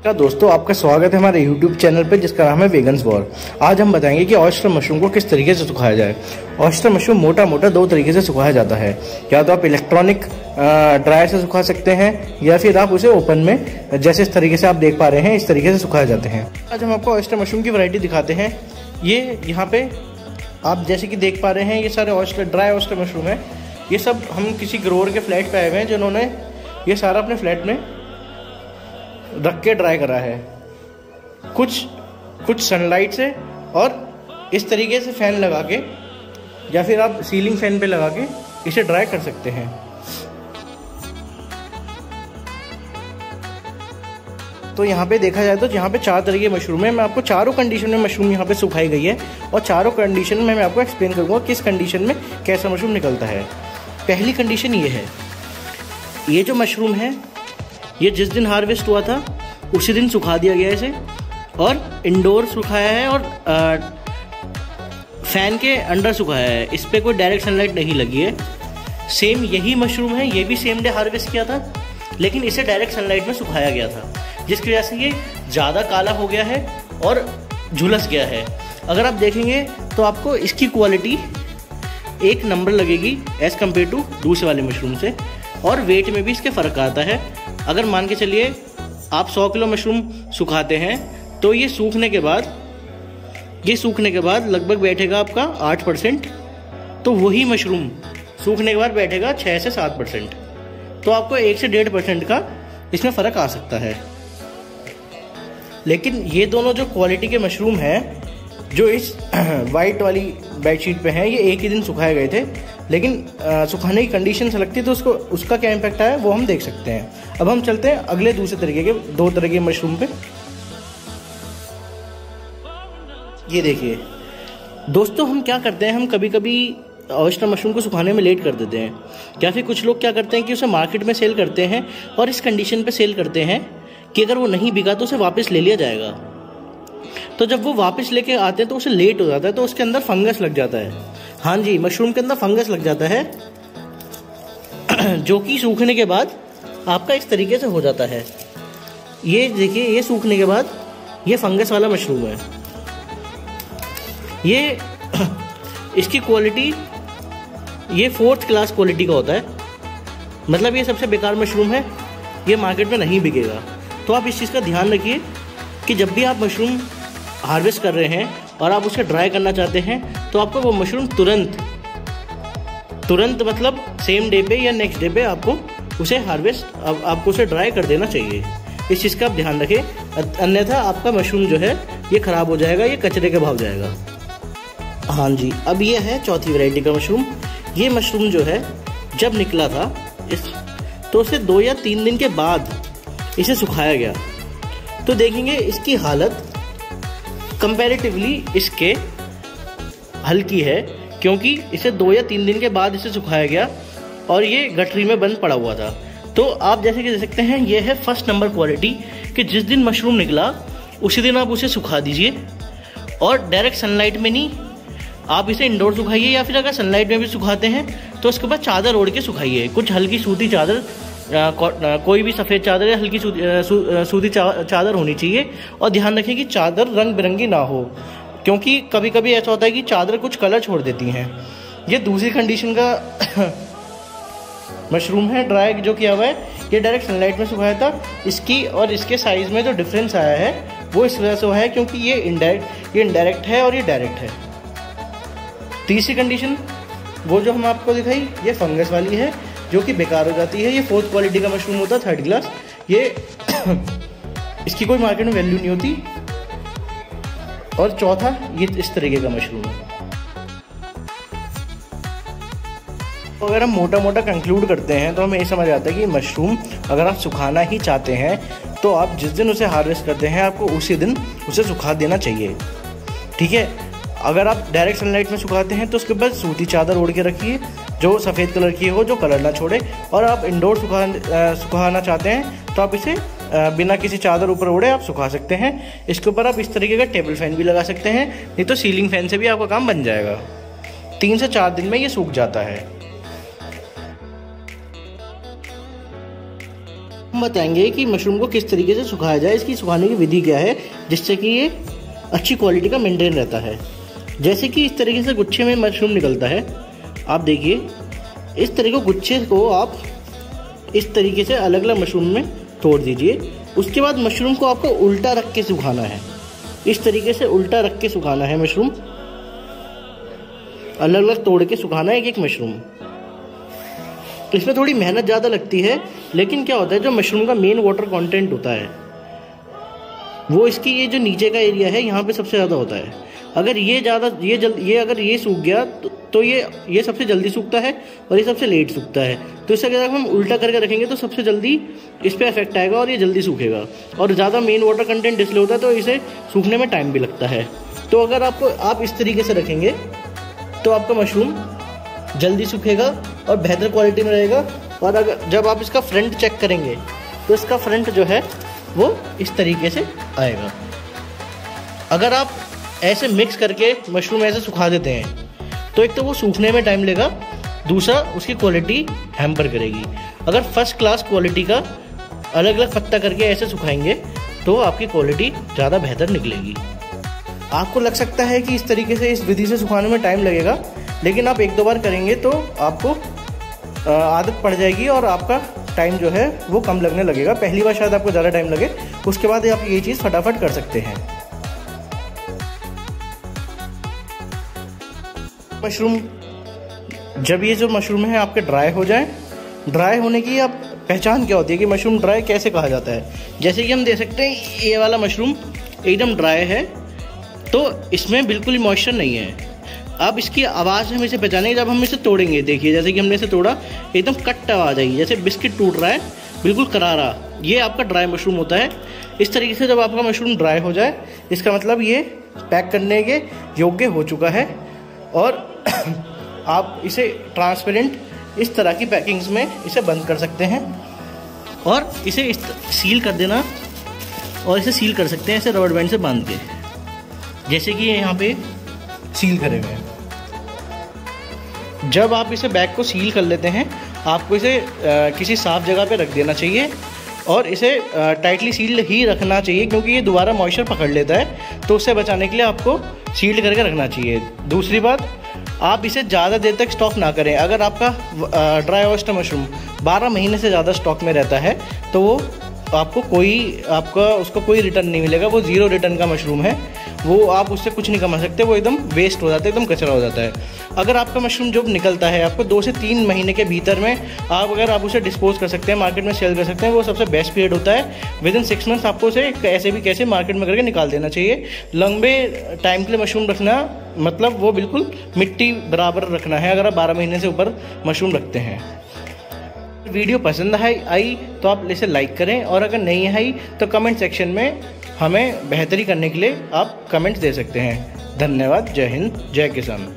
दोस्तों, आपका स्वागत है हमारे YouTube चैनल पे जिसका नाम है वेगन्स वॉर। आज हम बताएंगे कि ऑयस्टर मशरूम को किस तरीके से सुखाया जाए। ऑयस्टर मशरूम मोटा मोटा दो तरीके से सुखाया जाता है। या तो आप इलेक्ट्रॉनिक ड्रायर से सुखा सकते हैं या फिर आप उसे ओपन में, जैसे इस तरीके से आप देख पा रहे हैं, इस तरीके से सुखाए जाते हैं। आज हम आपको ऑयस्टर मशरूम की वैरायटी दिखाते हैं। ये यहाँ पे आप जैसे कि देख पा रहे हैं, ये सारे ऑयस्टर ड्राई ऑयस्टर मशरूम है। ये सब हम किसी ग्रोअर के फ्लैट पे आए हुए हैं जिन्होंने ये सारा अपने फ्लैट में रख के ड्राई करा है, कुछ सनलाइट से और इस तरीके से फैन लगा के या फिर आप सीलिंग फैन पे लगा के इसे ड्राई कर सकते हैं। तो यहाँ पे देखा जाए तो यहाँ पे 4 तरह के मशरूम है। मैं आपको चारों कंडीशन में मशरूम यहाँ पे सुखाई गई है और चारों कंडीशन में मैं आपको एक्सप्लेन करूँगा किस कंडीशन में कैसा मशरूम निकलता है। पहली कंडीशन ये है, ये जो मशरूम है ये जिस दिन हार्वेस्ट हुआ था उसी दिन सुखा दिया गया इसे और इंडोर सुखाया है और फैन के अंडर सुखाया है। इस पर कोई डायरेक्ट सनलाइट नहीं लगी है। सेम यही मशरूम है, ये भी सेम डे हार्वेस्ट किया था लेकिन इसे डायरेक्ट सनलाइट में सुखाया गया था, जिसकी वजह से ये ज़्यादा काला हो गया है और झुलस गया है। अगर आप देखेंगे तो आपको इसकी क्वालिटी 1 नंबर लगेगी एज़ कम्पेयर टू दूसरे वाले मशरूम से, और वेट में भी इसके फ़र्क आता है। अगर मान के चलिए आप 100 किलो मशरूम सुखाते हैं तो ये सूखने के बाद लगभग बैठेगा आपका 8%, तो वही मशरूम सूखने के बाद बैठेगा 6 से 7%। तो आपको 1 से 1.5% का इसमें फ़र्क आ सकता है। लेकिन ये दोनों जो क्वालिटी के मशरूम हैं जो इस वाइट वाली बेडशीट पे हैं, ये एक ही दिन सुखाए गए थे, लेकिन सुखाने की कंडीशन से लगती है तो उसका क्या इम्पैक्ट आया वो हम देख सकते हैं। अब हम चलते हैं अगले दूसरे तरीके के 2 तरह के मशरूम पे। ये देखिए दोस्तों, हम क्या करते हैं, हम कभी कभी ऑयस्टर मशरूम को सुखाने में लेट कर देते हैं, या फिर कुछ लोग क्या करते हैं कि उसे मार्केट में सेल करते हैं और इस कंडीशन पे सेल करते हैं कि अगर वो नहीं बिका तो उसे वापस ले लिया जाएगा। तो जब वो वापस लेके आते हैं तो उसे लेट हो जाता है, तो उसके अंदर फंगस लग जाता है। हाँ जी, मशरूम के अंदर फंगस लग जाता है जो कि सूखने के बाद आपका इस तरीके से हो जाता है। ये देखिए, ये सूखने के बाद ये फंगस वाला मशरूम है। ये इसकी क्वालिटी ये 4th क्लास क्वालिटी का होता है, मतलब ये सबसे बेकार मशरूम है, ये मार्केट में नहीं बिकेगा। तो आप इस चीज़ का ध्यान रखिए कि जब भी आप मशरूम हार्वेस्ट कर रहे हैं और आप उसे ड्राई करना चाहते हैं तो आपको वो मशरूम तुरंत मतलब सेम डे पे या नेक्स्ट डे पे आपको उसे ड्राई कर देना चाहिए। इस चीज़ का आप ध्यान रखें, अन्यथा आपका मशरूम जो है ये ख़राब हो जाएगा, ये कचरे के भाव जाएगा। हाँ जी, अब ये है चौथी वैरायटी का मशरूम। ये मशरूम जो है जब निकला था तो उसे 2 या 3 दिन के बाद इसे सुखाया गया, तो देखेंगे इसकी हालत कंपैरेटिवली इसके हल्की है, क्योंकि इसे 2 या 3 दिन के बाद इसे सुखाया गया और ये गठरी में बंद पड़ा हुआ था। तो आप जैसे कि देख सकते हैं, ये है 1st नंबर क्वालिटी कि जिस दिन मशरूम निकला उसी दिन आप उसे सुखा दीजिए, और डायरेक्ट सनलाइट में नहीं, आप इसे इंडोर सुखाइए, या फिर अगर सनलाइट में भी सुखाते हैं तो उसके बाद चादर ओढ़ के सुखाइए। कुछ हल्की सूती चादर, कोई भी सफ़ेद चादर या हल्की सूती चादर होनी चाहिए, और ध्यान रखें कि चादर रंग बिरंगी ना हो, क्योंकि कभी कभी ऐसा होता है कि चादर कुछ कलर छोड़ देती हैं। ये दूसरी कंडीशन का मशरूम है ड्राई जो किया हुआ है, ये डायरेक्ट सनलाइट में सुखाया था। इसकी और इसके साइज़ में जो डिफरेंस आया है वो इस वजह से हुआ है क्योंकि ये इनडायरेक्ट है और ये डायरेक्ट है। तीसरी कंडीशन वो जो हम आपको दिखाई, ये फंगस वाली है जो कि बेकार हो जाती है। ये 4th क्वालिटी का मशरूम होता है, 3rd क्लास। ये इसकी कोई मार्केट में वैल्यू नहीं होती। और चौथा ये इस तरीके का मशरूम है। तो अगर हम मोटा मोटा कंक्लूड करते हैं तो हमें ये समझ आता है कि मशरूम अगर आप सुखाना ही चाहते हैं तो आप जिस दिन उसे हार्वेस्ट करते हैं आपको उसी दिन उसे सुखा देना चाहिए, ठीक है। अगर आप डायरेक्ट सनलाइट में सुखाते हैं तो उसके बाद सूती चादर ओढ़ के रखिए जो सफ़ेद कलर की हो, जो कलर ना छोड़े। और आप इंडोर सुखाना चाहते हैं तो आप इसे बिना किसी चादर ऊपर ओढ़े आप सुखा सकते हैं। इसके ऊपर आप इस तरीके का टेबल फैन भी लगा सकते हैं, नहीं तो सीलिंग फैन से भी आपका काम बन जाएगा। 3 से 4 दिन में ये सूख जाता है। हम बताएंगे कि मशरूम को किस तरीके से सुखाया जाए, इसकी सुखाने की विधि क्या है जिससे कि ये अच्छी क्वालिटी का मेंटेन रहता है। जैसे कि इस तरीके से गुच्छे में मशरूम निकलता है, आप देखिए इस तरीके गुच्छे को आप इस तरीके से अलग अलग मशरूम में तोड़ दीजिए। उसके बाद मशरूम को आपको उल्टा रख के सुखाना है, इस तरीके से उल्टा रख के सुखाना है मशरूम, अलग अलग तोड़ के सुखाना है एक एक मशरूम। इसमें थोड़ी मेहनत ज़्यादा लगती है, लेकिन क्या होता है जो मशरूम का मेन वाटर कंटेंट होता है वो इसकी ये जो नीचे का एरिया है यहाँ पे सबसे ज़्यादा होता है। अगर ये ज़्यादा अगर ये सूख गया तो ये सबसे जल्दी सूखता है और ये सबसे लेट सूखता है। तो इसे अगर हम उल्टा करके रखेंगे तो सबसे जल्दी इस पर इफेक्ट आएगा और ये जल्दी सूखेगा। और ज़्यादा मेन वाटर कंटेंट इसलिए होता है तो इसे सूखने में टाइम भी लगता है। तो अगर आप इस तरीके से रखेंगे तो आपका मशरूम जल्दी सूखेगा और बेहतर क्वालिटी में रहेगा। और अगर जब आप इसका फ्रंट चेक करेंगे तो इसका फ्रंट जो है वो इस तरीके से आएगा। अगर आप ऐसे मिक्स करके मशरूम ऐसे सुखा देते हैं तो एक तो वो सूखने में टाइम लेगा, दूसरा उसकी क्वालिटी हैम्पर करेगी। अगर फर्स्ट क्लास क्वालिटी का अलग अलग पत्ता करके ऐसे सुखाएंगे तो आपकी क्वालिटी ज़्यादा बेहतर निकलेगी। आपको लग सकता है कि इस तरीके से इस विधि से सुखाने में टाइम लगेगा, लेकिन आप एक दो बार करेंगे तो आपको आदत पड़ जाएगी और आपका टाइम जो है वो कम लगने लगेगा। पहली बार शायद आपको ज़्यादा टाइम लगे, उसके बाद आप ये चीज़ फटाफट कर सकते हैं। मशरूम जब ये जो मशरूम है आपके ड्राई हो जाए, ड्राई होने की आप पहचान क्या होती है कि मशरूम ड्राई कैसे कहा जाता है। जैसे कि हम देख सकते हैं ये वाला मशरूम एकदम ड्राई है, तो इसमें बिल्कुल मॉइस्चर नहीं है। अब इसकी आवाज़ हम इसे पहचानेंगे जब हम इसे तोड़ेंगे। देखिए जैसे कि हमने इसे तोड़ा, एकदम कट आवाज़ आई, जैसे बिस्किट टूट रहा है, बिल्कुल करारा। ये आपका ड्राई मशरूम होता है। इस तरीके से जब आपका मशरूम ड्राई हो जाए, इसका मतलब ये पैक करने के योग्य हो चुका है। और आप इसे ट्रांसपेरेंट इस तरह की पैकिंग्स में इसे बंद कर सकते हैं और इसे सील कर देना, और इसे सील कर सकते हैं ऐसे रबर बैंड से बांध के, जैसे कि यहाँ पे सील करे हुए हैं। जब आप इसे बैग को सील कर लेते हैं, आपको इसे किसी साफ जगह पे रख देना चाहिए और इसे टाइटली सील्ड ही रखना चाहिए, क्योंकि ये दोबारा मॉइस्चर पकड़ लेता है। तो उससे बचाने के लिए आपको सील्ड करके रखना चाहिए। दूसरी बात, आप इसे ज़्यादा देर तक स्टॉक ना करें। अगर आपका ड्राई ऑयस्टर मशरूम 12 महीने से ज़्यादा स्टॉक में रहता है तो वो आपको उसको कोई रिटर्न नहीं मिलेगा। वो 0 रिटर्न का मशरूम है, वो आप उससे कुछ नहीं कमा सकते, वो एकदम वेस्ट हो जाता है, एकदम कचरा हो जाता है। अगर आपका मशरूम जब निकलता है आपको 2 से 3 महीने के भीतर में अगर आप उसे डिस्पोज कर सकते हैं, मार्केट में सेल कर सकते हैं, वो सबसे बेस्ट पीरियड होता है। विदिन 6 मंथ्स आपको उसे कैसे भी कैसे मार्केट में करके निकाल देना चाहिए। लंबे टाइम के लिए मशरूम रखना मतलब वो बिल्कुल मिट्टी बराबर रखना है अगर आप 12 महीने से ऊपर मशरूम रखते हैं। वीडियो पसंद आई तो आप इसे लाइक करें, और अगर नहीं आई तो कमेंट सेक्शन में हमें बेहतरी करने के लिए आप कमेंट्स दे सकते हैं। धन्यवाद। जय हिंद, जय किसान।